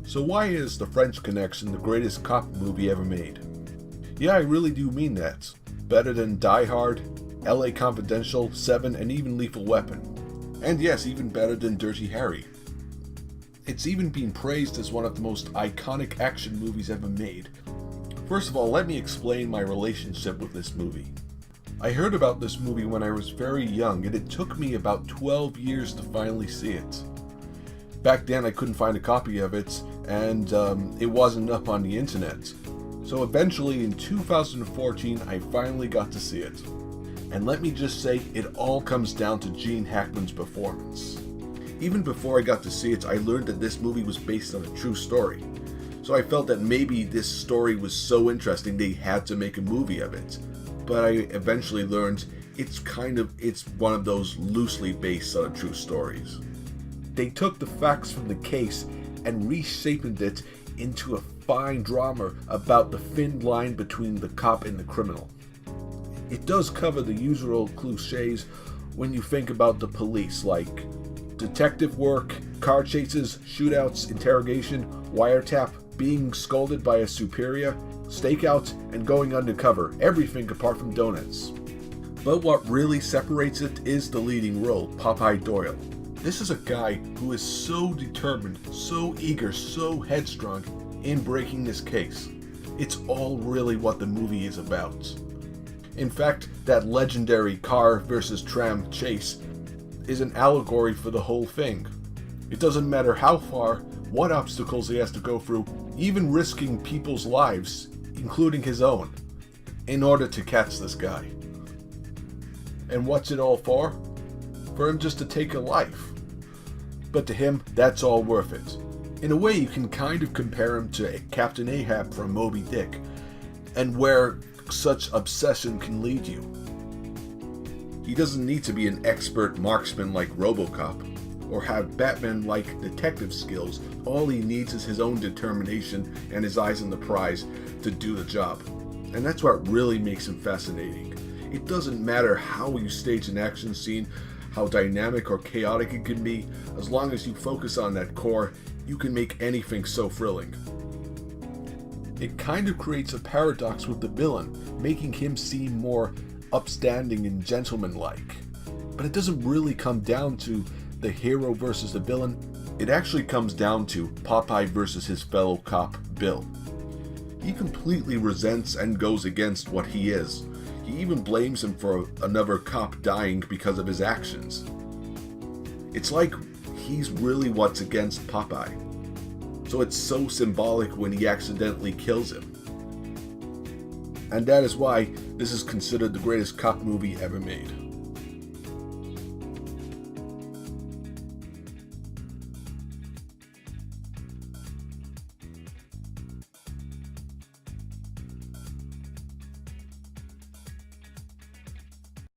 So why is The French Connection the greatest cop movie ever made? Yeah, I really do mean that. Better than Die Hard, LA Confidential, Seven, and even Lethal Weapon. And yes, even better than Dirty Harry. It's even been praised as one of the most iconic action movies ever made. First of all, let me explain my relationship with this movie. I heard about this movie when I was very young, and it took me about 12 years to finally see it. Back then I couldn't find a copy of it, and it wasn't up on the internet. So eventually in 2014 I finally got to see it. And let me just say, it all comes down to Gene Hackman's performance. Even before I got to see it, I learned that this movie was based on a true story. So I felt that maybe this story was so interesting they had to make a movie of it. But I eventually learned it's one of those loosely based on true stories. They took the facts from the case and reshaped it into a fine drama about the thin line between the cop and the criminal. It does cover the usual cliches when you think about the police, like detective work, car chases, shootouts, interrogation, wiretap, being scolded by a superior, stakeouts, and going undercover, everything apart from donuts. But what really separates it is the leading role, Popeye Doyle. This is a guy who is so determined, so eager, so headstrong in breaking this case. It's all really what the movie is about. In fact, that legendary car versus tram chase is an allegory for the whole thing. It doesn't matter how far, what obstacles he has to go through, even risking people's lives, including his own, in order to catch this guy. And what's it all for? For him just to take a life. But to him, that's all worth it. In a way, you can kind of compare him to Captain Ahab from Moby Dick, and where such obsession can lead you. He doesn't need to be an expert marksman like RoboCop, or have Batman-like detective skills. All he needs is his own determination and his eyes on the prize to do the job. And that's what really makes him fascinating. It doesn't matter how you stage an action scene, how dynamic or chaotic it can be, as long as you focus on that core, you can make anything so thrilling. It kind of creates a paradox with the villain, making him seem more upstanding and gentlemanlike. But it doesn't really come down to the hero versus the villain. It actually comes down to Popeye versus his fellow cop, Bill. He completely resents and goes against what he is. He even blames him for another cop dying because of his actions. It's like he's really what's against Popeye. So it's so symbolic when he accidentally kills him. And that is why this is considered the greatest cop movie ever made.